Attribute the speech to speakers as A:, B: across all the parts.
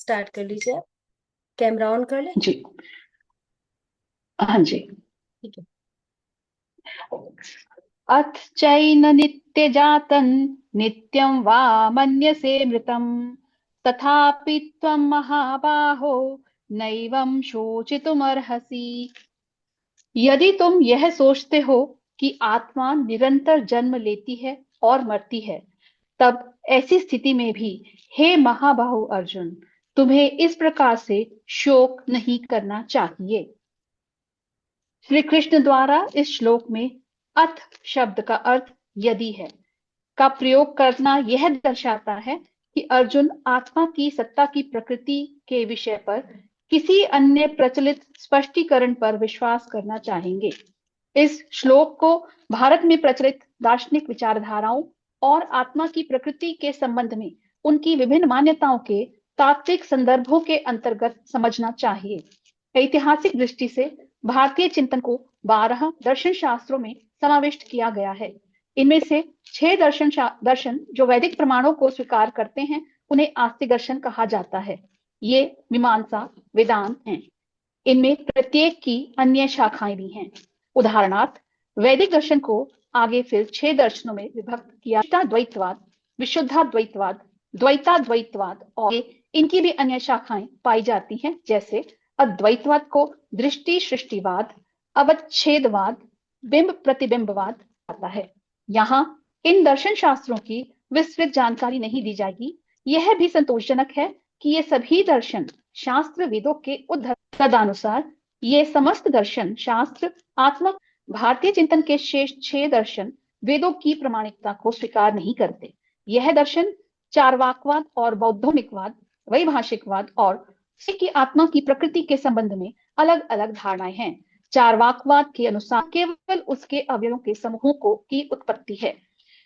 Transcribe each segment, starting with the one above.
A: Start कर लीजिए। Camera on कर ले।
B: जी। हाँ जी।
A: ठीक है।
B: अथ चैन नित्य जातन नित्यं वा मन्यसे मृतम तथापि त्वं महाबाहो नैवं शोचितुमर्हसि। यदि तुम यह सोचते हो कि आत्मा निरंतर जन्म लेती है और मरती है, तब ऐसी स्थिति में भी हे महाबाहु अर्जुन, तुम्हें इस प्रकार से शोक नहीं करना चाहिए। श्री कृष्ण द्वारा इस श्लोक में अथ शब्द का अर्थ यदि है का प्रयोग करना यह दर्शाता है कि अर्जुन आत्मा की सत्ता की प्रकृति के विषय पर किसी अन्य प्रचलित स्पष्टीकरण पर विश्वास करना चाहेंगे। इस श्लोक को भारत में प्रचलित दार्शनिक विचारधाराओं और आत्मा की प्रकृति के संबंध में उनकी विभिन्न मान्यताओं के तात्विक संदर्भों के अंतर्गत समझना चाहिए। ऐतिहासिक दृष्टि से भारतीय चिंतन को 12 दर्शन शास्त्रों में समाविष्ट किया गया है। इनमें से 6 दर्शन जो वैदिक प्रमाणों को स्वीकार करते हैं, उन्हें आस्तिक दर्शन कहा जाता है। ये मीमांसा, वेदांत हैं। इनमें प्रत्येक की अन्य शाखाएं भी हैं। उदाहरणार्थ, वैदिक दर्शन को आगे फिर 6 दर्शनों में विभक्त किया। द्वैतवाद, विशुद्धाद्वैतवाद, द्वैताद्वैतवाद और इनकी भी अन्य शाखाएं पाई जाती हैं, जैसे अद्वैतवाद को दृष्टि सृष्टिवाद, अवच्छेदवाद, बिंब प्रतिबिंबवाद आता है। यहाँ इन दर्शन शास्त्रों की विस्तृत जानकारी नहीं दी जाएगी। यह भी संतोषजनक है कि ये सभी दर्शन शास्त्र वेदों के उद्धरण तदनुसार ये समस्त दर्शन शास्त्र आत्मा भारतीय चिंतन के शेष 6 दर्शन वेदों की प्रामाणिकता को स्वीकार नहीं करते। यह दर्शन चार्वाकवाद और बौद्धोमिकवाद, वैभाषिकवाद और की आत्मा की प्रकृति के संबंध में अलग अलग धारणाएं हैं। चार्वाकवाद के अनुसार केवल उसके अवयवों के समूहों को की उत्पत्ति है।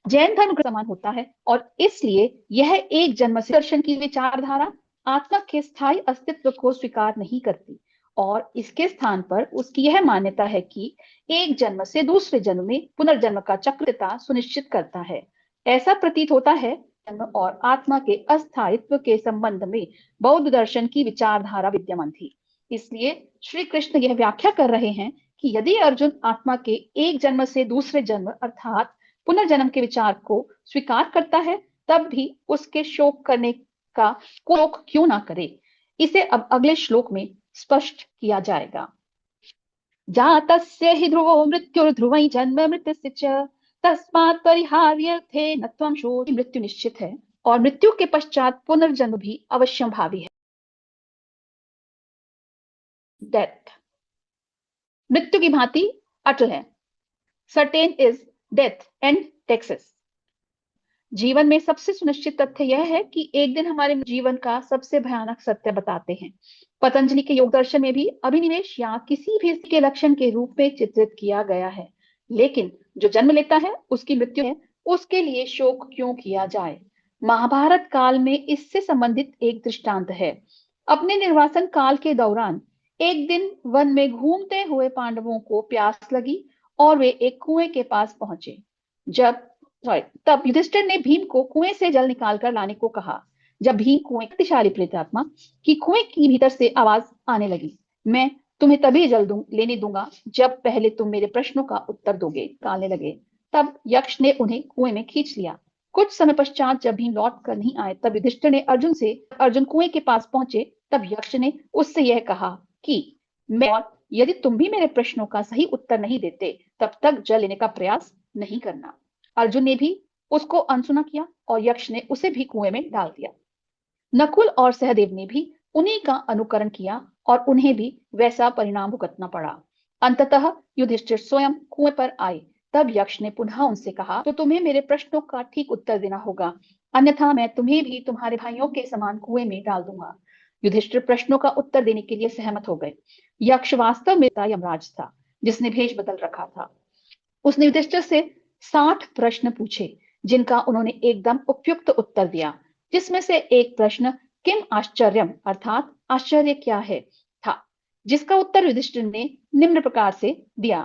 B: जैन धर्म के समान होता है और इसलिए यह एक जन्म से दर्शन की विचारधारा आत्मा के स्थायी अस्तित्व को स्वीकार नहीं करती और इसके स्थान पर उसकी यह मान्यता है कि एक जन्म से दूसरे जन्म में पुनर्जन्म का चक्रता सुनिश्चित करता है। ऐसा प्रतीत होता है जन्म और आत्मा के अस्थायित्व के संबंध में बौद्ध दर्शन की विचारधारा विद्यमान थी। इसलिए श्री कृष्ण यह व्याख्या कर रहे हैं कि यदि अर्जुन आत्मा के एक जन्म से दूसरे जन्म अर्थात पुनर्जन्म के विचार को स्वीकार करता है, तब भी उसके शोक करने का शोक क्यों ना करे। इसे अब अगले श्लोक में स्पष्ट किया जाएगा। जातस्य हि ध्रुवो मृत्युर्ध्रुवै जन्म मृत्युस्य च तस्मात् परिहार्यर्थे न त्वं शोचि। मृत्यु निश्चित है और मृत्यु के पश्चात पुनर्जन्म भी अवश्यंभावी है। डेथ मृत्यु की भांति अटल है। Certain is death and Texas. जीवन में सबसे सुनिश्चित तथ्य यह है कि एक दिन हमारे जीवन का सबसे भयानक सत्य बताते हैं। पतंजलि के योग दर्शन में भी अभिनिवेश या किसी भी के लक्षण के रूप में चित्रित किया गया है। लेकिन जो जन्म लेता है उसकी मृत्यु है, उसके लिए शोक क्यों किया जाए। महाभारत काल में इससे संबंधित एक दृष्टांत है। अपने निर्वासन काल के दौरान एक दिन वन में घूमते हुए पांडवों को प्यास लगी और वे एक कुएं के पास पहुंचे। तब युधिष्ठिर ने भीम को कुएं से जल निकालकर लाने को कहा। जब भीम कुएं शक्तिशाली प्रेतात्मा की कुएं की भीतर से आवाज आने लगी, मैं तुम्हें तभी जल लेने दूंगा जब पहले तुम मेरे प्रश्नों का उत्तर दोगे, कहने लगे। तब यक्ष ने उन्हें कुएं में खींच लिया। कुछ समय पश्चात जब भीम लौट कर नहीं आए, तब युधिष्ठिर ने अर्जुन कुएं के पास पहुंचे। तब यक्ष ने उससे यह कहा कि मैं और यदि तुम भी मेरे प्रश्नों का सही उत्तर नहीं देते, तब तक जल लेने का प्रयास नहीं करना। अर्जुन ने भी उसको अनसुना किया और यक्ष ने उसे भी कुएं में डाल दिया। नकुल और सहदेव ने भी उन्हीं का अनुकरण किया और उन्हें भी वैसा परिणाम भुगतना पड़ा। अंततः युधिष्ठिर स्वयं कुएं पर आए। तब यक्ष ने पुनः उनसे कहा, तो तुम्हें मेरे प्रश्नों का ठीक उत्तर देना होगा, अन्यथा मैं तुम्हें भी तुम्हारे भाइयों के समान कुएं में डाल दूंगा। युधिष्ठिर प्रश्नों का उत्तर देने के लिए सहमत हो गए। यक्ष वास्तव में यमराज था, जिसने भेष बदल रखा था। उसने युधिष्ठिर से 60 प्रश्न पूछे, जिनका उन्होंने एकदम उपयुक्त उत्तर दिया। जिसमें से एक प्रश्न किम आश्चर्यम अर्थात आश्चर्य क्या है था, जिसका उत्तर युधिष्ठिर ने निम्न प्रकार से दिया।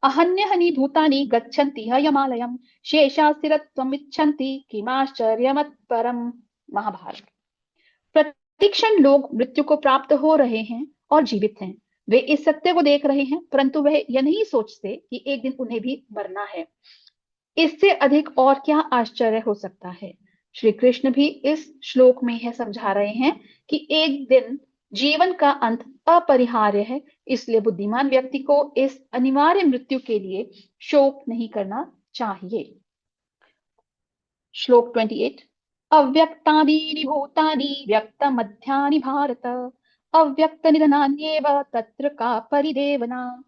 B: अहन्यहनि भूतानि गच्छन्ति यमालयम शेषास्थिरत्वमिच्छन्ति किमाश्चर्यमत्परम। महाभारत। प्रतिक्षण लोग मृत्यु को प्राप्त हो रहे हैं और जीवित हैं। वे इस सत्य को देख रहे हैं, परंतु वह यह नहीं सोचते कि एक दिन उन्हें भी मरना है। इससे अधिक और क्या आश्चर्य हो सकता है। श्री कृष्ण भी इस श्लोक में यह समझा रहे हैं कि एक दिन जीवन का अंत अपरिहार्य है, इसलिए बुद्धिमान व्यक्ति को इस अनिवार्य मृत्यु के लिए शोक नहीं करना चाहिए। श्लोक 28। अव्यक्तादीनि भूतानि व्यक्तमध्यानि भारत अव्यक्त निधनान्येव तत्र का परिदेवना।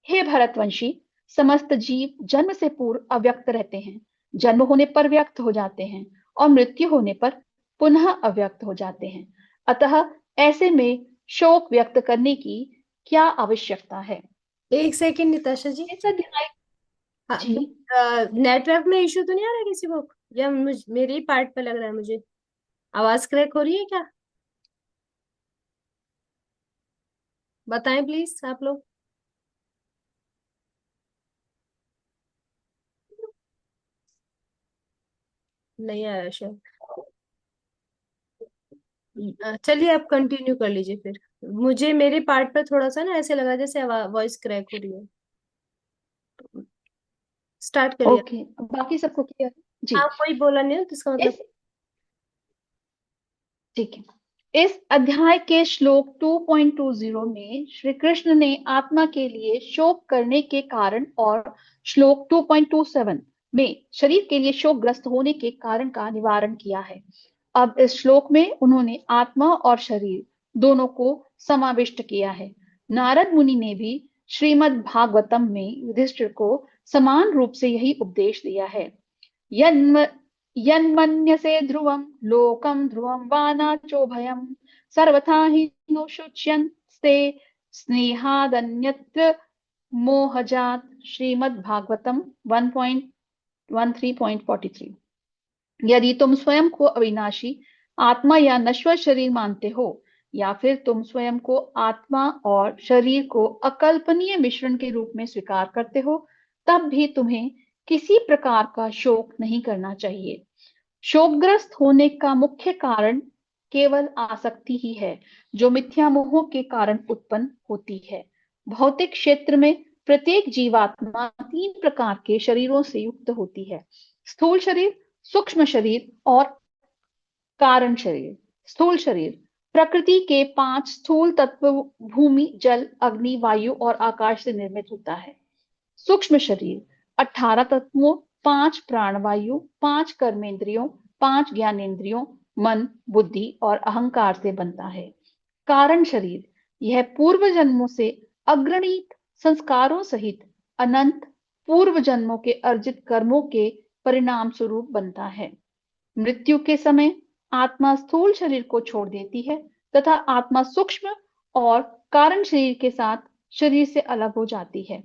B: हे भरतवंशी, समस्त जीव जन्म से पूर्व अव्यक्त रहते हैं, जन्म होने पर व्यक्त हो जाते हैं और मृत्यु होने पर पुनः अव्यक्त हो जाते हैं। अतः ऐसे में शोक व्यक्त करने की क्या आवश्यकता है।
A: एक सेकंड निताशा जी।
B: इस अध्याय जी
A: नेटवर्क में इशू तो नहीं आ रहा किसी को, या मेरे ही पार्ट पे लग रहा है मुझे? आवाज क्रैक हो रही है क्या? बताएं प्लीज आप लोग। नहीं आ रहा शायद। चलिए आप कंटिन्यू कर लीजिए फिर। मुझे मेरे पार्ट पर थोड़ा सा ना ऐसे लगा जैसे वॉइस क्रैक हो रही है। स्टार्ट करिए।
B: ओके, बाकी सबको क्लियर जी।
A: आप कोई बोला नहीं हो तो इसका मतलब।
B: इस ठीक है, इस अध्याय के श्लोक 2.20 में श्री कृष्ण ने आत्मा के लिए शोक करने के कारण और श्लोक 2.27 में शरीर के लिए शोकग्रस्त होने के कारण का निवारण किया है। अब इस श्लोक में उन्होंने आत्मा और शरीर दोनों को समाविष्ट किया है। नारद मुनि ने भी श्रीमद् भागवतम में युधिष्ठिर को समान रूप से यही उपदेश दिया है। यन्म यन्मन्यसे ध्रुवं लोकं ध्रुवं वा न चोभयं सर्वथा हि नो शुच्यन्ते स्नेहादन्यत्र मोहजात। श्रीमद् भागवतम 1.13.43। यदि तुम स्वयं को अविनाशी आत्मा या नश्वर शरीर मानते हो, या फिर तुम स्वयं को आत्मा और शरीर को अकल्पनीय मिश्रण के रूप में स्वीकार करते हो, तब भी तुम्हें किसी प्रकार का शोक नहीं करना चाहिए। शोकग्रस्त होने का मुख्य कारण केवल आसक्ति ही है, जो मिथ्या मोह के कारण उत्पन्न होती है। भौतिक क्षेत्र में प्रत्येक जीवात्मा 3 प्रकार के शरीरों से युक्त होती है: स्थूल शरीर, सूक्ष्म शरीर और कारण शरीर। स्थूल शरीर प्रकृति के 5 स्थूल तत्व भूमि, जल, अग्नि, वायु और आकाश से निर्मित होता है। सूक्ष्म शरीर 18 तत्वों, 5 प्राणवायु, 5 कर्मेंद्रियों, 5 ज्ञानेंद्रियों, मन, बुद्धि और अहंकार से बनता है। कारण शरीर यह पूर्व जन्मों से अग्रणीत संस्कारों सहित अनंत पूर्व जन्मों के अर्जित कर्मों के परिणाम स्वरूप बनता है। मृत्यु के समय आत्मा स्थूल शरीर को छोड़ देती है तथा आत्मा सूक्ष्म और कारण शरीर के साथ शरीर से अलग हो जाती है।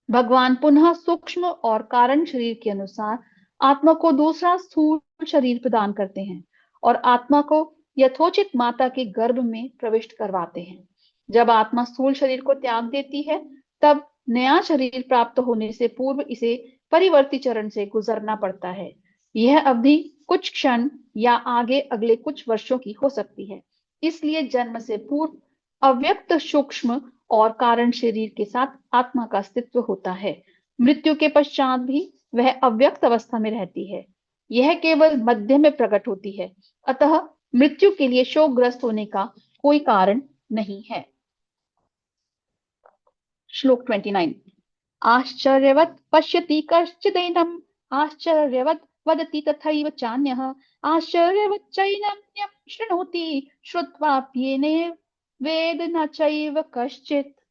B: भगवान पुनः सूक्ष्म और कारण शरीर के अनुसार आत्मा को दूसरा स्थूल शरीर प्रदान करते हैं और आत्मा को यथोचित माता के गर्भ में प्रविष्ट करवाते हैं। जब आत्मा स्थूल शरीर को त्याग देती है, तब नया शरीर प्राप्त होने से पूर्व इसे परिवर्ती चरण से गुजरना पड़ता है। यह अवधि कुछ क्षण या आगे अगले कुछ वर्षों की हो सकती है। इसलिए जन्म से पूर्व अव्यक्त सूक्ष्म और कारण शरीर के साथ आत्मा का अस्तित्व होता है। मृत्यु के पश्चात भी वह अव्यक्त अवस्था में रहती है। यह केवल मध्य में प्रकट होती है, अतः मृत्यु के लिए शोकग्रस्त होने का कोई कारण नहीं है। श्लोक 29। आश्चर्यवत् पश्यति कश्चिदेनम् आश्चर्यवत् वदति तथैव चान्यः आश्चर्यवच्चैनन्यं शृणोति श्रुत्वाप्येनैव वेद न चैव कश्चित्।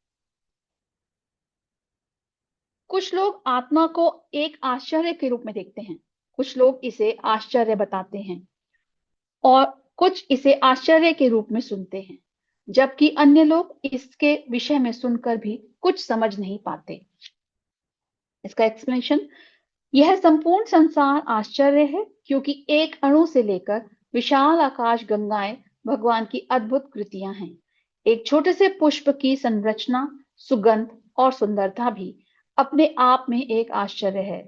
B: कुछ लोग आत्मा को एक आश्चर्य के रूप में देखते हैं, कुछ लोग इसे आश्चर्य बताते हैं और कुछ इसे आश्चर्य के रूप में सुनते हैं, जबकि अन्य लोग इसके विषय में सुनकर भी कुछ समझ नहीं पाते। इसका एक्सप्लेनेशन: यह संपूर्ण संसार आश्चर्य है, क्योंकि एक अणु से लेकर विशाल आकाश गंगाएं भगवान की अद्भुत कृतियां हैं। एक छोटे से पुष्प की संरचना, सुगंध और सुंदरता भी अपने आप में एक आश्चर्य है।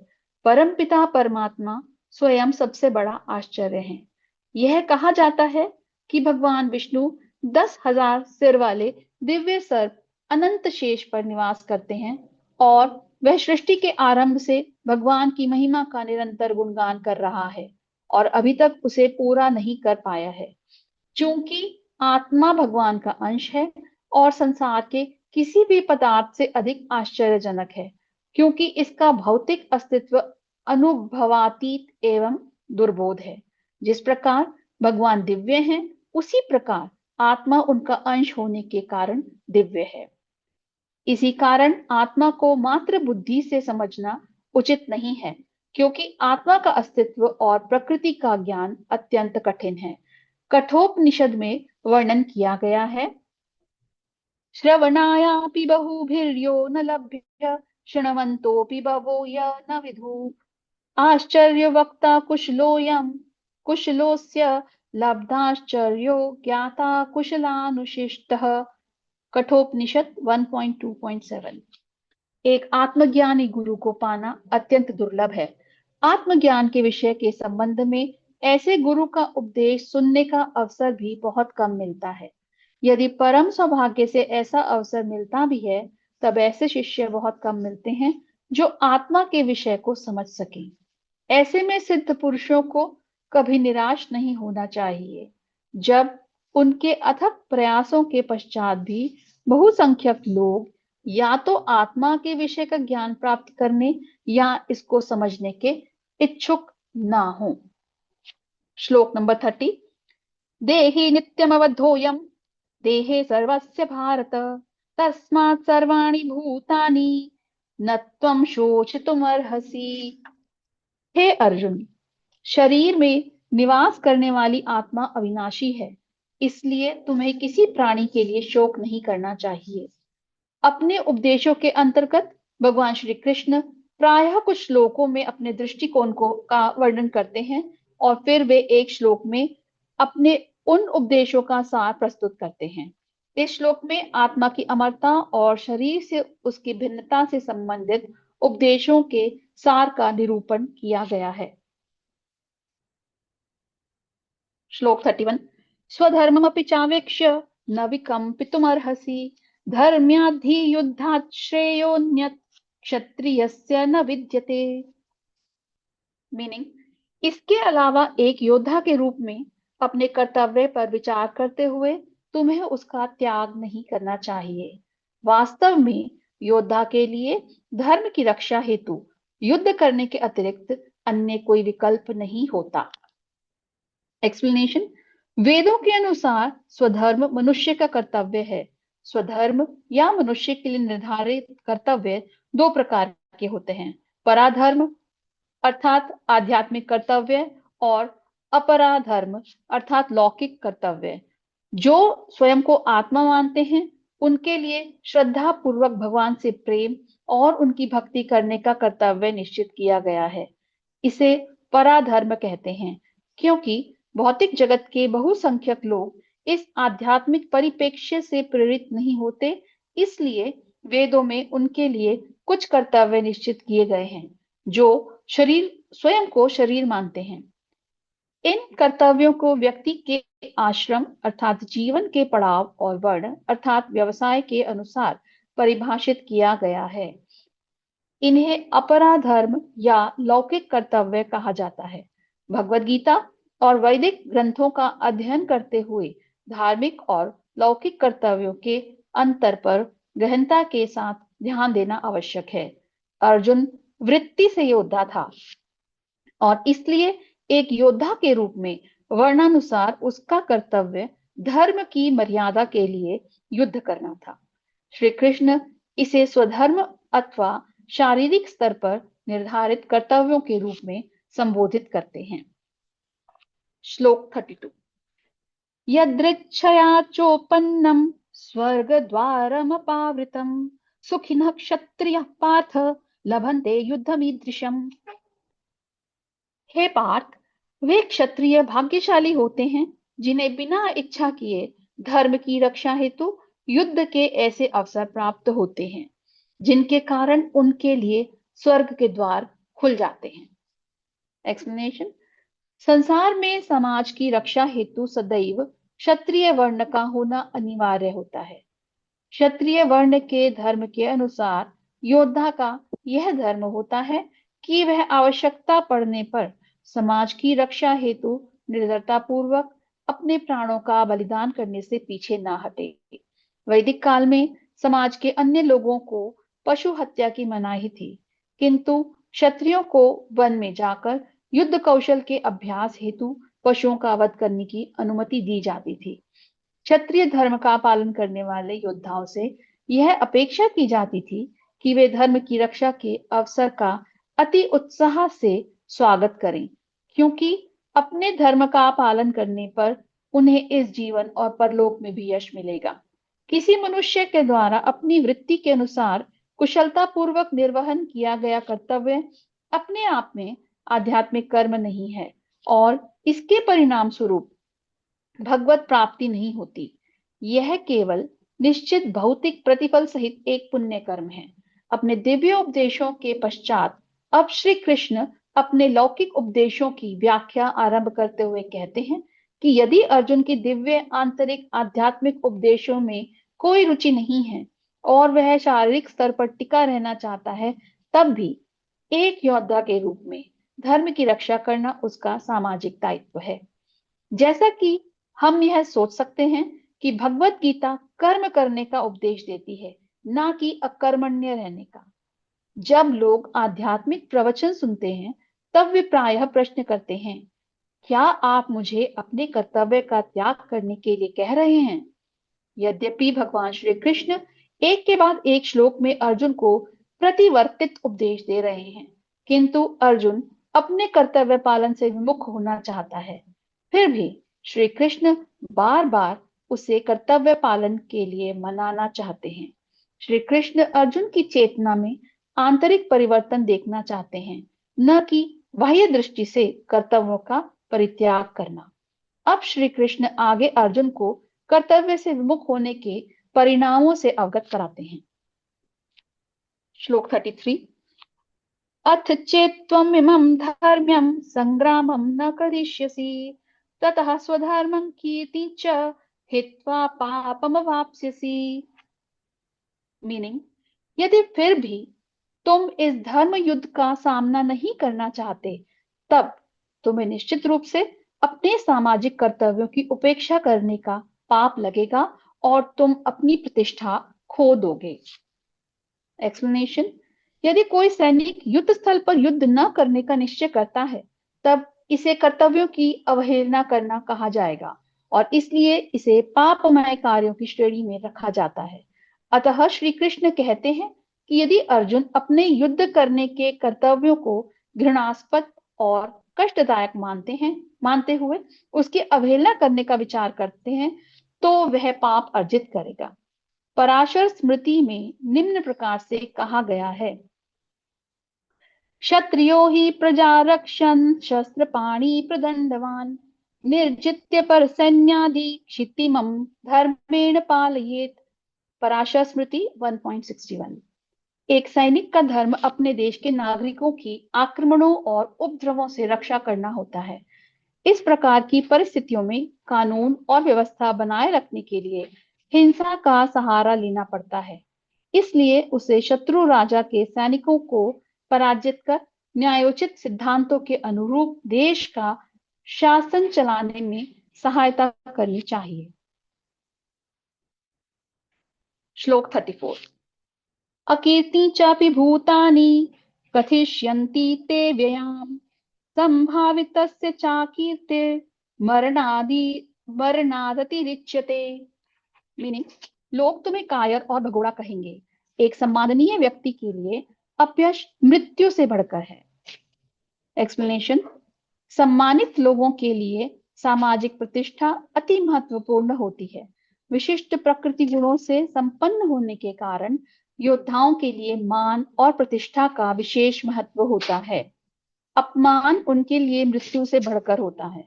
B: परमपिता परमात्मा स्वयं सबसे बड़ा आश्चर्य है। यह कहा जाता है कि भगवान विष्णु 10,000 सिर वाले दिव्य सर्प अनंत शेष पर निवास करते हैं और वह सृष्टि के आरंभ से भगवान की महिमा का निरंतर गुणगान कर रहा है और अभी तक उसे पूरा नहीं कर पाया है। चूंकि आत्मा भगवान का अंश है और संसार के किसी भी पदार्थ से अधिक आश्चर्यजनक है, क्योंकि इसका भौतिक अस्तित्व अनुभवातीत एवं दुर्बोध है। जिस प्रकार भगवान दिव्य हैं, उसी प्रकार आत्मा उनका अंश होने के कारण दिव्य है। इसी कारण आत्मा को मात्र बुद्धि से समझना उचित नहीं है, क्योंकि आत्मा का अस्तित्व और प्रकृति का ज्ञान अत्यंत कठिन है। कठोपनिषद में वर्णन किया गया है, श्रवणायापि बहुभिर्यो न लभ्य शृण्वन्तोऽपि बहवो य न विदुः आश्चर्यवक्ता कुशलोऽयं कुशलोऽस्य लब्धाश्चर्यो ज्ञाता कुशलानुशिष्टः। कठोपनिषद 1.2.7। एक आत्मज्ञानी गुरु को पाना अत्यंत दुर्लभ है। आत्मज्ञान के विषय के संबंध में ऐसे गुरु का उपदेश सुनने का अवसर भी बहुत कम मिलता है। यदि परम सौभाग्य से ऐसा अवसर मिलता भी है, तब ऐसे शिष्य बहुत कम मिलते हैं जो आत्मा के विषय को समझ सकें। ऐसे में सिद्ध पुरुषों को कभी निराश नहीं होना चाहिए। जब उनके अथक प्रयासों के पश्चात भी बहुसंख्यक लोग या तो आत्मा के विषय का ज्ञान प्राप्त करने या इसको समझने के इच्छुक ना हो। श्लोक नंबर 30। देहि नित्यमवधोऽयं देहे सर्वस्य भारत तस्मात् सर्वाणि भूतानि न त्वं शोचितुमर्हसि। हे अर्जुन, शरीर में निवास करने वाली आत्मा अविनाशी है, इसलिए तुम्हें किसी प्राणी के लिए शोक नहीं करना चाहिए। अपने उपदेशों के अंतर्गत भगवान श्री कृष्ण प्रायः कुछ श्लोकों में अपने दृष्टिकोण को का वर्णन करते हैं और फिर वे एक श्लोक में अपने उन उपदेशों का सार प्रस्तुत करते हैं। इस श्लोक में आत्मा की अमरता और शरीर से उसकी भिन्नता से संबंधित उपदेशों के सार का निरूपण किया गया है। श्लोक 31। स्वधर्ममपि चावेक्ष्य न विकम्पितुमर्हसि धर्म्याद्धि युद्धात् श्रेयोऽन्यत् क्षत्रियस्य न विद्यते। मीनिंग, इसके अलावा एक योद्धा के रूप में अपने कर्तव्य पर विचार करते हुए तुम्हें उसका त्याग नहीं करना चाहिए। वास्तव में योद्धा के लिए धर्म की रक्षा हेतु युद्ध करने के अतिरिक्त अन्य कोई विकल्प नहीं होता। एक्सप्लेनेशन। वेदों के अनुसार स्वधर्म मनुष्य का कर्तव्य है। स्वधर्म या मनुष्य के लिए निर्धारित कर्तव्य दो प्रकार के होते हैं, पराधर्म अर्थात आध्यात्मिक कर्तव्य और अपराधर्म अर्थात लौकिक कर्तव्य। जो स्वयं को आत्मा मानते हैं, उनके लिए श्रद्धा पूर्वक भगवान से प्रेम और उनकी भक्ति करने का कर्तव्य निश्चित किया गया है। इसे पराधर्म कहते हैं, क्योंकि भौतिक जगत के बहुसंख्यक लोग इस आध्यात्मिक परिप्रेक्ष्य से प्रेरित नहीं होते, इसलिए वेदों में उनके लिए कुछ कर्तव्य निश्चित किए गए हैं जो शरीर स्वयं को शरीर मानते हैं। इन कर्तव्यों को व्यक्ति के आश्रम अर्थात जीवन के पड़ाव और वर्ण अर्थात व्यवसाय के अनुसार परिभाषित किया गया है। इन्हें अपराधर्म या लौकिक कर्तव्य कहा जाता है। भगवद गीता और वैदिक ग्रंथों का अध्ययन करते हुए धार्मिक और लौकिक कर्तव्यों के अंतर पर गहनता के साथ ध्यान देना आवश्यक है। अर्जुन वृत्ति से योद्धा था और इसलिए एक योद्धा के रूप में वर्णानुसार उसका कर्तव्य धर्म की मर्यादा के लिए युद्ध करना था। श्री कृष्ण इसे स्वधर्म अथवा शारीरिक स्तर पर निर्धारित कर्तव्यों के रूप में संबोधित करते हैं। श्लोक 32। यदृच्छया चोपन्नम स्वर्गद्वारमपावृतम सुखिनः क्षत्रियः पार्थ लभन्ते युद्धमीदृशम्। हे पार्थ, वे क्षत्रिय भाग्यशाली होते हैं जिन्हें बिना इच्छा किए धर्म की रक्षा हेतु युद्ध के ऐसे अवसर प्राप्त होते हैं जिनके कारण उनके लिए स्वर्ग के द्वार खुल जाते हैं। एक्सप्लेनेशन। संसार में समाज की रक्षा हेतु सदैव क्षत्रिय वर्ण का होना अनिवार्य होता है। क्षत्रिय वर्ण के धर्म के अनुसार योद्धा का यह धर्म होता है कि वह आवश्यकता पड़ने पर समाज की रक्षा हेतु निर्दयता पूर्वक अपने प्राणों का बलिदान करने से पीछे ना हटे। वैदिक काल में समाज के अन्य लोगों को पशु हत्या की मनाही थी, किंतु क्षत्रियों को वन में जाकर युद्ध कौशल के अभ्यास हेतु पशुओं का वध करने की अनुमति दी जाती थी। क्षत्रिय धर्म का पालन करने वाले योद्धाओं से यह अपेक्षा की जाती थी कि वे धर्म की रक्षा के अवसर का अति उत्साह से स्वागत करें, क्योंकि अपने धर्म का पालन करने पर उन्हें इस जीवन और परलोक में भी यश मिलेगा। किसी मनुष्य के द्वारा अपनी वृत्ति के अनुसार कुशलता पूर्वक निर्वहन किया गया कर्तव्य अपने आप में आध्यात्मिक कर्म नहीं है और इसके परिणाम स्वरूप भगवत प्राप्ति नहीं होती। यह केवल निश्चित भौतिक प्रतिफल सहित एक पुण्य कर्म है। अपने दिव्य उपदेशों के पश्चात अब श्री कृष्ण अपने लौकिक उपदेशों की व्याख्या आरंभ करते हुए कहते हैं कि यदि अर्जुन की दिव्य आंतरिक आध्यात्मिक उपदेशों में कोई रुचि नहीं है और वह शारीरिक स्तर पर टिका रहना चाहता है, तब भी एक योद्धा के रूप में धर्म की रक्षा करना उसका सामाजिक दायित्व है। जैसा कि हम यह सोच सकते हैं कि भगवत गीता कर्म करने का उपदेश देती है, ना कि अकर्मण्य रहने का। जब लोग आध्यात्मिक प्रवचन सुनते हैं, तब वे प्रायः प्रश्न करते हैं, क्या आप मुझे अपने कर्तव्य का त्याग करने के लिए कह रहे हैं? यद्यपि भगवान श्री कृष्ण एक के बाद एक श्लोक में अर्जुन को प्रतिवर्तित उपदेश दे रहे हैं, किंतु अर्जुन अपने कर्तव्य पालन से विमुख होना चाहता है। फिर भी श्री कृष्ण बार बार उसे कर्तव्य पालन के लिए मनाना चाहते हैं। श्री कृष्ण अर्जुन की चेतना में आंतरिक परिवर्तन देखना चाहते हैं, न कि बाह्य दृष्टि से कर्तव्यों का परित्याग करना। अब श्री कृष्ण आगे अर्जुन को कर्तव्य से विमुख होने के परिणामों से अवगत कराते हैं। श्लोक 33। अथ चेत्त्वमिमं धर्म्यं संग्रामं न करिष्यसि ततः स्वधर्मं कीर्ति च हित्वा पापमवाप्स्यसि। मीनिंग, यदि फिर भी तुम इस धर्म युद्ध का सामना नहीं करना चाहते, तब तुम्हें निश्चित रूप से अपने सामाजिक कर्तव्यों की उपेक्षा करने का पाप लगेगा और तुम अपनी प्रतिष्ठा खो दोगे। एक्सप्लेनेशन, यदि कोई सैनिक युद्ध स्थल पर युद्ध न करने का निश्चय करता है, तब इसे कर्तव्यों की अवहेलना करना कहा जाएगा और इसलिए इसे पापमय कार्यों की श्रेणी में रखा जाता है। अतः श्री कृष्ण कहते हैं कि यदि अर्जुन अपने युद्ध करने के कर्तव्यों को घृणास्पद और कष्टदायक मानते हुए उसकी अवहेलना करने का विचार करते हैं, तो वह पाप अर्जित करेगा। पराशर स्मृति में निम्न प्रकार से कहा गया है, क्षत्रियो हि प्रजा रक्षन् शस्त्र पाणि प्रदंडवान निर्जित्य पर सैन्यादि क्षितिमं धर्मेण पालयेत। पराशर स्मृति 1.61। एक सैनिक का धर्म अपने देश के नागरिकों की आक्रमणों और उपद्रवों से रक्षा करना होता है। इस प्रकार की परिस्थितियों में कानून और व्यवस्था बनाए रखने के लिए हिंसा का सहारा लेना पड़ता है। इसलिए उसे शत्रु राजा के सैनिकों को पराजित कर न्यायोचित सिद्धांतों के अनुरूप देश का शासन चलाने में सहायता करनी चाहिए। श्लोक 34। अकीर्ति चापि भूतानि कथिष्यन्ति ते व्ययाम् संभावितस्य चाकीर्तिर् मरणादतिरिच्यते। मीनिंग, लोग तुम्हें कायर और भगोड़ा कहेंगे। एक सम्माननीय व्यक्ति के लिए अपयश मृत्यु से बढ़कर है। एक्सप्लेनेशन, सम्मानित लोगों के लिए सामाजिक प्रतिष्ठा अति महत्वपूर्ण होती है। विशिष्ट प्रकृति गुणों से संपन्न होने के कारण योद्धाओं के लिए मान और प्रतिष्ठा का विशेष महत्व होता है। अपमान उनके लिए मृत्यु से बढ़कर होता है।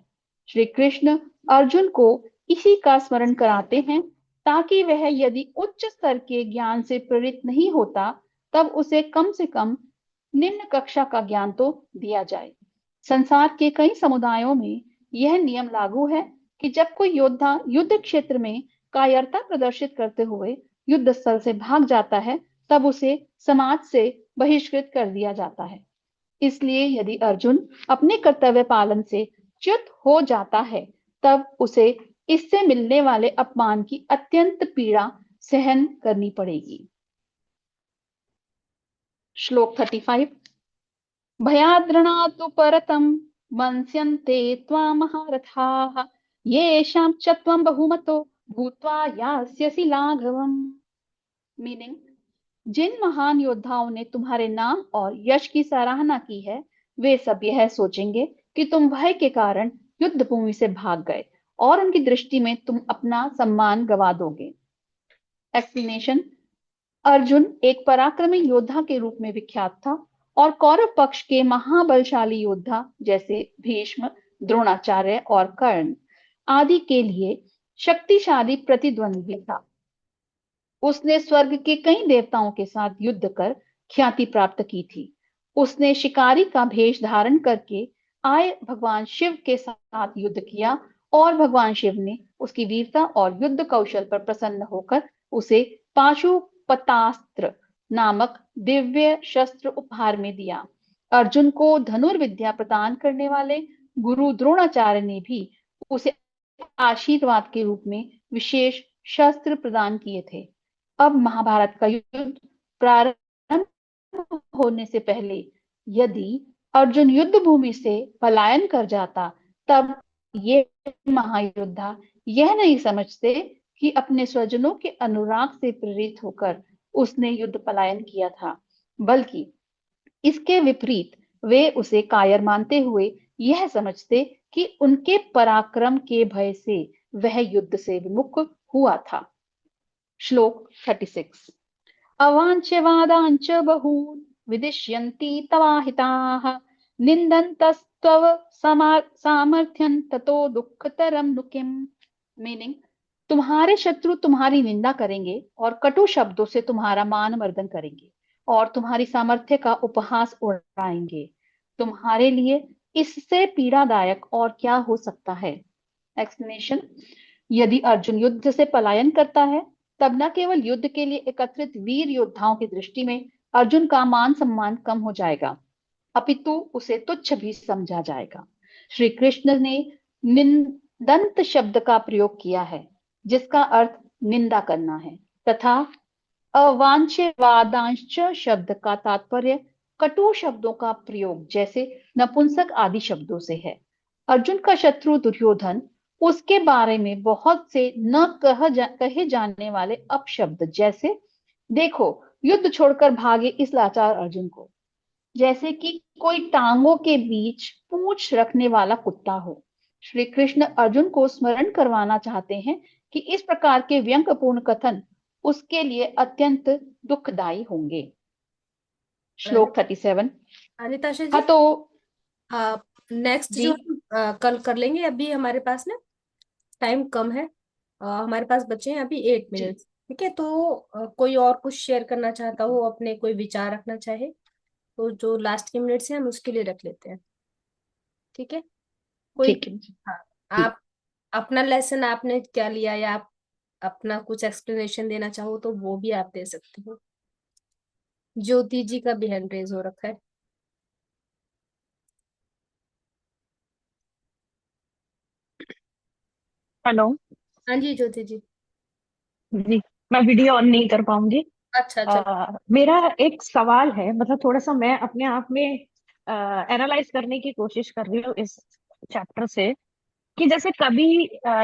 B: श्री कृष्ण अर्जुन को इसी का स्मरण कराते हैं, ताकि वह यदि उच्च स्तर के ज्ञान से प्रेरित नहीं होता, तब उसे कम से कम निम्न कक्षा का ज्ञान तो दिया जाए। संसार के कई समुदायों में यह नियम लागू है कि जब कोई योद्धा युद्ध क्षेत्र में कायरता प्रदर्शित करते हुए युद्ध स्थल से भाग जाता है, तब उसे समाज से बहिष्कृत कर दिया जाता है। इसलिए यदि अर्जुन अपने कर्तव्य पालन से च्युत हो जाता है, तब उसे इससे मिलने वाले अपमान की अत्यंत पीड़ा सहन करनी पड़ेगी। श्लोक 35। भयाद्रणा तु परतम मंस्यन्ते त्वां महारथाः येषां च त्वं बहुमतो भूत्वा यास्यसि लाघवम्। मीनिंग, जिन महान योद्धाओं ने तुम्हारे नाम और यश की सराहना की है, वे सब यह सोचेंगे कि तुम भय के कारण युद्ध भूमि से भाग गए और उनकी दृष्टि में तुम अपना सम्मान गवा दोगे। एक्सप्लेनेशन। अर्जुन एक पराक्रमी योद्धा के रूप में विख्यात था और कौरव पक्ष के महाबलशाली योद्धा जैसे भीष्म, द्रोणाचार्य और कर्ण आदि के लिए शक्तिशाली प्रतिद्वंदी था। उसने स्वर्ग के कई देवताओं के साथ युद्ध कर ख्याति प्राप्त की थी। उसने शिकारी का भेष धारण करके आए भगवान शिव के साथ युद्ध किया और भगवान शिव ने उसकी वीरता और युद्ध कौशल पर प्रसन्न होकर उसे पाशुपतास्त्र नामक दिव्य शस्त्र उपहार में दिया। अर्जुन को धनुर्विद्या प्रदान करने वाले गुरु द्रोणाचार्य ने भी उसे आशीर्वाद के रूप में विशेष शस्त्र प्रदान किए थे। अब महाभारत का युद्ध प्रारंभ होने से पहले यदि अर्जुन युद्ध भूमि से पलायन कर जाता, तब ये महायोद्धा यह नहीं समझते कि अपने स्वजनों के अनुराग से प्रेरित होकर उसने युद्ध पलायन किया था, बल्कि इसके विपरीत वे उसे कायर मानते हुए यह समझते कि उनके पराक्रम के भय से वह युद्ध से विमुख हुआ था। श्लोक 36। अवाञ्छवादाञ्च बहून् विदिष्यन्ति तवाहिताः निन्दन्तस्त्वव सामर्थ्यं ततो दुःखतरं नु किम्। मीनिंग, तुम्हारे शत्रु तुम्हारी निंदा करेंगे और कटु शब्दों से तुम्हारा मान मर्दन करेंगे और तुम्हारी सामर्थ्य का उपहास उड़ाएंगे। तुम्हारे लिए इससे पीड़ादायक और क्या हो सकता है। एक्सप्लेनेशन। यदि अर्जुन युद्ध से पलायन करता है, तब न केवल युद्ध के लिए एकत्रित वीर योद्धाओं की दृष्टि में अर्जुन का मान सम्मान कम हो जाएगा, अपितु उसे तुच्छ भी समझा जाएगा। श्री कृष्ण ने निंदंत शब्द का प्रयोग किया है, जिसका अर्थ निंदा करना है, तथा अवांछवादांश शब्द का तात्पर्य कटु शब्दों का प्रयोग जैसे नपुंसक आदि शब्दों से है। अर्जुन का शत्रु दुर्योधन उसके बारे में बहुत से कहे जाने वाले अपशब्द जैसे देखो युद्ध छोड़कर भागे इस लाचार अर्जुन को, जैसे कि कोई टांगों के बीच पूंछ रखने वाला कुत्ता हो। श्री कृष्ण अर्जुन को स्मरण करवाना चाहते हैं कि इस प्रकार के व्यंग्यपूर्ण कथन उसके लिए अत्यंत दुखदायी होंगे। श्लोक 37।
A: अनिताशा
B: हाँ
A: जी,
B: तो
A: नेक्स्ट
B: जी।
A: जो कल कर लेंगे। अभी हमारे पास ना टाइम कम है। हमारे पास बचे हैं अभी 8 मिनट। ठीक है, तो कोई और कुछ शेयर करना चाहता हो, अपने कोई विचार रखना चाहे, तो जो लास्ट के मिनट्स हैं हम उसके लिए रख लेते हैं। ठीक है, कोई।
B: ठीक है
A: हाँ,
B: जी।
A: आप अपना लेसन आपने क्या लिया, या आप अपना कुछ एक्सप्लेनेशन देना चाहो तो वो भी आप दे सकते हो। ज्योति जी का भी हैंड रेज हो रखा है।
C: हेलो
A: हाँ जी ज्योति जी।
C: जी। मैं वीडियो ऑन नहीं कर पाऊंगी।
A: अच्छा अच्छा।
C: मेरा एक सवाल है, मतलब थोड़ा सा मैं अपने आप में एनालाइज करने की कोशिश कर रही हूँ इस चैप्टर से, कि जैसे कभी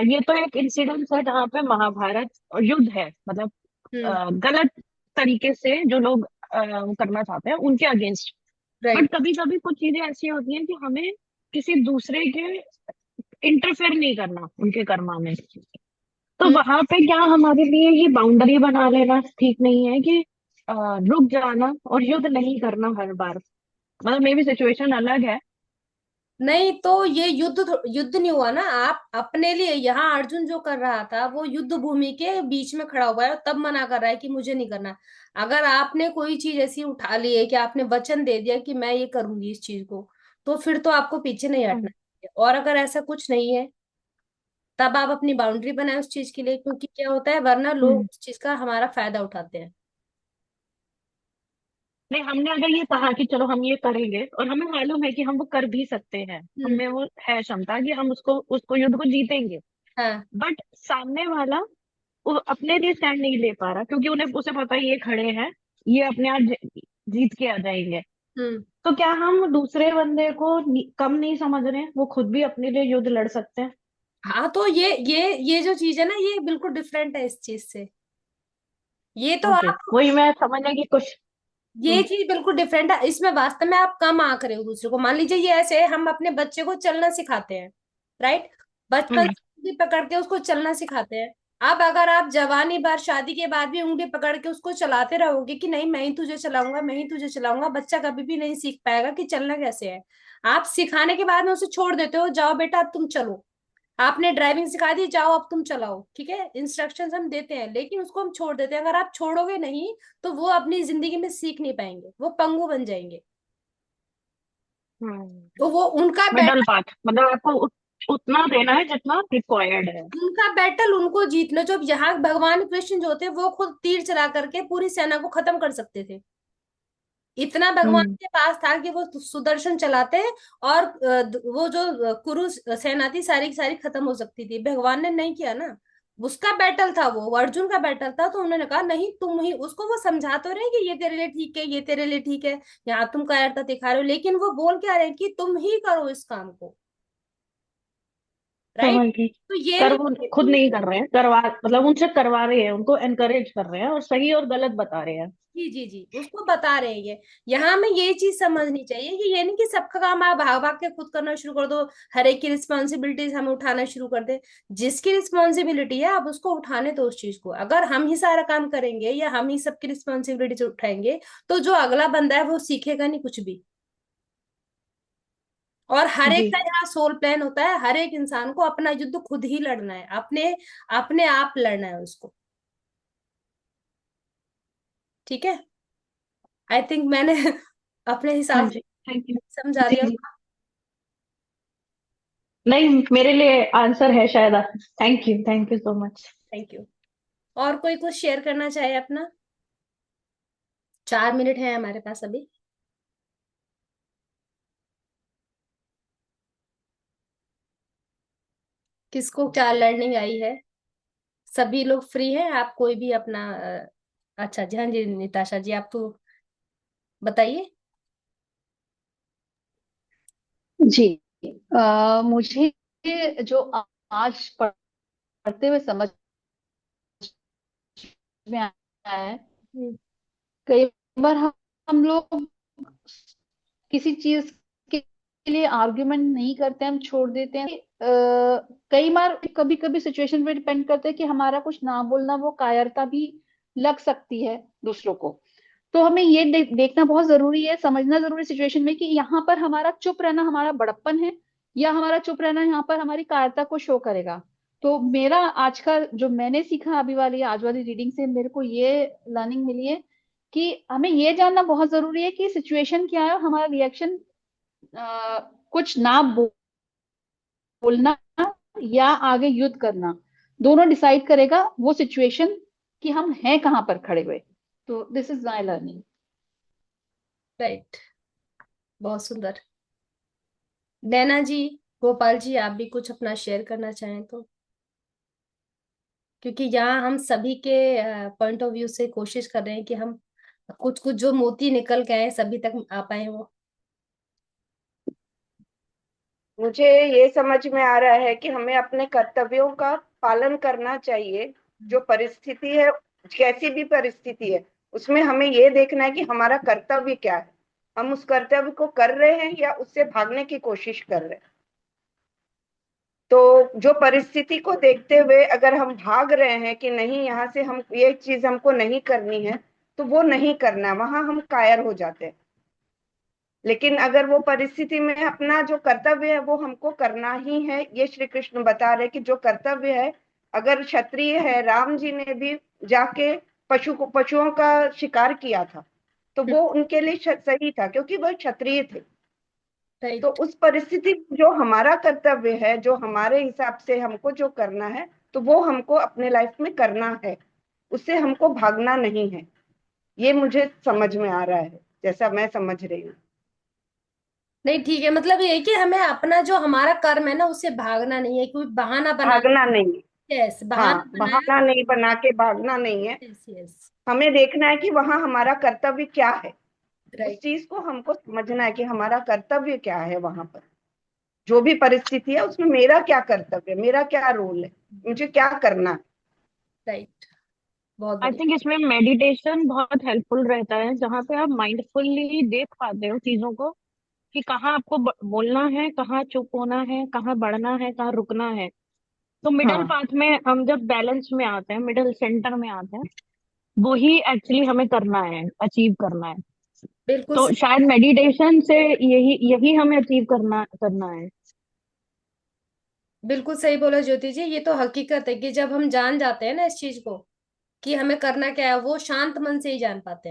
C: ये तो एक इंसिडेंट है जहाँ पे महाभारत और युद्ध है, मतलब
A: हम्म।
C: गलत तरीके से जो लोग करना चाहते हैं उनके अगेंस्ट। But
A: right.
C: कभी कभी कुछ चीजें ऐसी होती हैं कि हमें किसी दूसरे के इंटरफेयर नहीं करना उनके कर्मा में। तो
A: हम्म।
C: वहां पे क्या हमारे लिए ये बाउंड्री बना लेना ठीक नहीं है कि रुक जाना और युद्ध नहीं करना हर बार? मतलब मे भी सिचुएशन अलग है।
A: नहीं तो ये युद्ध नहीं हुआ ना। आप अपने लिए, यहाँ अर्जुन जो कर रहा था वो युद्ध भूमि के बीच में खड़ा हुआ है और तब मना कर रहा है कि मुझे नहीं करना। अगर आपने कोई चीज ऐसी उठा ली है कि आपने वचन दे दिया कि मैं ये करूंगी इस चीज को, तो फिर तो आपको पीछे नहीं हटना
C: हम्म।
A: चाहिए। और अगर ऐसा कुछ नहीं है, तब आप अपनी बाउंड्री बनाए उस चीज के लिए, क्योंकि क्या होता है वरना लोग
C: हम्म।
A: उस चीज का हमारा फायदा उठाते हैं।
C: नहीं, हमने अगर ये कहा कि चलो हम ये करेंगे और हमें मालूम है कि हम वो कर भी सकते हैं,
A: हम्म।
C: हमें वो है क्षमता कि हम उसको उसको युद्ध को जीतेंगे,
A: हाँ।
C: बट सामने वाला वो अपने लिए स्टैंड नहीं ले पा रहा क्योंकि उन्हें उसे पता है ये खड़े हैं, ये अपने आप जीत के आ जाएंगे।
A: हम्म।
C: तो क्या हम दूसरे बंदे को कम नहीं समझ रहे हैं? वो खुद भी अपने लिए युद्ध लड़ सकते हैं।
A: हाँ, तो ये जो चीज है ना, ये बिल्कुल डिफरेंट है इस चीज से। ये तो
C: ओके,
A: आप,
C: वही मैं समझने की कुछ।
A: ये
C: हम्म।
A: चीज बिल्कुल डिफरेंट है। इसमें वास्तव में आप कम आंक रहे हो दूसरे को। मान लीजिए ये ऐसे है, हम अपने बच्चे को चलना सिखाते हैं, राइट? बचपन
C: हम्म।
A: से उंगली पकड़ के उसको चलना सिखाते हैं। अब अगर आप जवानी भर शादी के बाद भी उंगली पकड़ के उसको चलाते रहोगे कि नहीं मैं ही तुझे चलाऊंगा, मैं ही तुझे चलाऊंगा, बच्चा कभी भी नहीं सीख पाएगा कि चलना कैसे है। आप सिखाने के बाद में उसे छोड़ देते हो, जाओ बेटा अब तुम चलो। आपने ड्राइविंग सिखा दी, जाओ अब तुम चलाओ, ठीक है, इंस्ट्रक्शंस हम देते हैं, लेकिन उसको हम छोड़ देते हैं। अगर आप छोड़ोगे नहीं तो वो अपनी जिंदगी में सीख नहीं पाएंगे, वो पंगु बन जाएंगे।
C: हम्म।
A: तो वो उनका
C: मिडल
A: बैटल,
C: पाथ मतलब आपको उतना देना है जितना रिक्वायर्ड है।
A: उनको जीतना। जो यहाँ भगवान कृष्ण जो थे वो खुद तीर चला करके पूरी सेना को खत्म कर सकते थे। इतना भगवान
C: हम्म।
A: के पास था कि वो सुदर्शन चलाते और वो जो कुरु सेना थी सारी की सारी खत्म हो सकती थी। भगवान ने नहीं किया ना, उसका बैटल था, वो अर्जुन का बैटल था। तो उन्होंने कहा नहीं, तुम ही उसको, वो समझा तो रहे कि ये तेरे लिए ठीक है, ये तेरे लिए ठीक है, यहाँ तुम कायरता दिखा रहे हो, लेकिन वो बोल क्या रहे हैं कि तुम ही करो इस काम को, राइट?
C: समझ गई।
A: तो ये
C: कर
A: नहीं
C: वो
A: कि
C: खुद
A: तुम,
C: नहीं कर रहे हैं, करवा मतलब उनसे करवा रहे हैं, उनको एनकरेज कर रहे हैं और सही और गलत बता रहे हैं।
A: जी जी जी, उसको बता रहे हैं ये। यहाँ में ये चीज समझनी चाहिए कि ये नहीं कि सबका काम आप भाग भाग के खुद करना शुरू कर दो, हर एक की रिस्पॉन्सिबिलिटीज हमें उठाना शुरू कर दे। जिसकी रिस्पॉन्सिबिलिटी है आप उसको उठाने दो उस चीज को। अगर हम ही सारा काम करेंगे या हम ही सबकी रिस्पॉन्सिबिलिटीज उठाएंगे तो जो अगला बंदा है वो सीखेगा नहीं कुछ भी। और हर एक
C: जी।
A: का यहाँ सोल प्लान होता है, हर एक इंसान को अपना युद्ध खुद ही लड़ना है, अपने अपने आप लड़ना है उसको, ठीक है? आई थिंक मैंने अपने
C: हाँ
A: हिसाब
C: जी, थैंक यू।
A: से समझा
C: जी
A: दिया।
C: जी। नहीं, मेरे लिए आंसर है शायद। Thank you so much.
A: Thank you. और कोई कुछ शेयर करना चाहे अपना? 4 मिनट है हमारे पास अभी। किसको क्या लर्निंग आई है? सभी लोग फ्री हैं? आप कोई भी अपना अच्छा जी, हाँ जी निताशा जी, आप तो बताइए।
B: जी। मुझे जो आज पढ़ते हुए समझ में आया है,
A: हम्म।
B: कई बार हम लोग किसी चीज के लिए आर्ग्यूमेंट नहीं करते, हम छोड़ देते हैं। कई बार कभी कभी सिचुएशन पे डिपेंड करता है कि हमारा कुछ ना बोलना वो कायरता भी लग सकती है दूसरों को। तो हमें ये देखना बहुत जरूरी है, समझना जरूरी सिचुएशन में कि यहाँ पर हमारा चुप रहना हमारा बड़प्पन है या हमारा चुप रहना यहाँ पर हमारी कायरता को शो करेगा। तो मेरा आज का जो मैंने सीखा अभी वाली आज वाली रीडिंग से मेरे को ये लर्निंग मिली है कि हमें ये जानना बहुत जरूरी है कि सिचुएशन क्या है और हमारा रिएक्शन कुछ ना बोलना या आगे युद्ध करना दोनों डिसाइड करेगा वो सिचुएशन कि हम हैं कहाँ पर खड़े हुए। तो this is my learning.
A: Right, बहुत सुंदर। नैना जी, गोपाल जी, आप भी कुछ अपना शेयर करना चाहें तो, क्योंकि यहाँ हम सभी के पॉइंट ऑफ व्यू से कोशिश कर रहे हैं कि हम कुछ कुछ जो मोती निकल के आए सभी तक आ पाए वो।
D: मुझे ये समझ में आ रहा है कि हमें अपने कर्तव्यों का पालन करना चाहिए। जो परिस्थिति है, कैसी भी परिस्थिति है, उसमें हमें ये देखना है कि हमारा कर्तव्य क्या है। हम उस कर्तव्य को कर रहे हैं या उससे भागने की कोशिश कर रहे हैं। तो जो परिस्थिति को देखते हुए अगर हम भाग रहे हैं कि नहीं यहाँ से हम ये चीज हमको नहीं करनी है, तो वो नहीं करना, वहां हम कायर हो जाते हैं। लेकिन अगर वो परिस्थिति में अपना जो कर्तव्य है वो हमको करना ही है, ये श्री कृष्ण बता रहे कि जो कर्तव्य है, अगर क्षत्रिय है, राम जी ने भी जाके पशुओं का शिकार किया था, तो वो उनके लिए सही था क्योंकि वह क्षत्रिय थे। तो
A: राइट।
D: उस परिस्थिति में जो हमारा कर्तव्य है, जो हमारे हिसाब से हमको जो करना है, तो वो हमको अपने लाइफ में करना है, उससे हमको भागना नहीं है। ये मुझे समझ में आ रहा है, जैसा मैं समझ रही हूँ।
A: नहीं ठीक है, मतलब ये है कि हमें अपना जो हमारा कर्म है ना उससे भागना नहीं है, कोई बहाना बनाना।
D: भागना नहीं है।
A: यस, बहाना
D: हाँ,
A: बनाया।
D: बहाना नहीं बना के भागना नहीं है।
A: Yes yes.
D: हमें देखना है कि वहां हमारा कर्तव्य क्या है। उस
A: राइट।
D: चीज को हमको समझना है कि हमारा कर्तव्य क्या है वहां पर। जो भी परिस्थिति है उसमें मेरा क्या कर्तव्य है, मेरा क्या रोल है, मुझे क्या करना है।
A: राइट। बहुत
C: आई
A: बढ़िया।
C: थिंक इसमें मेडिटेशन बहुत हेल्पफुल रहता है, जहाँ पे आप माइंडफुली देख पाते हो चीजों को कि कहाँ आपको बोलना है, कहाँ चुप होना है, कहाँ बढ़ना है, कहाँ रुकना है। तो मिडल
D: हाँ,
C: पाथ में हम जब बैलेंस में आते हैं, मिडल सेंटर में आते हैं, वो ही एक्चुअली हमें करना है, अचीव करना है।
A: बिल्कुल
C: तो शायद मेडिटेशन से यही यही हमें अचीव करना करना है।
A: बिल्कुल सही बोला ज्योति जी। ये तो हकीकत है कि जब हम जान जाते हैं ना इस चीज को कि हमें करना क्या है, वो शांत मन से ही जान पाते हैं।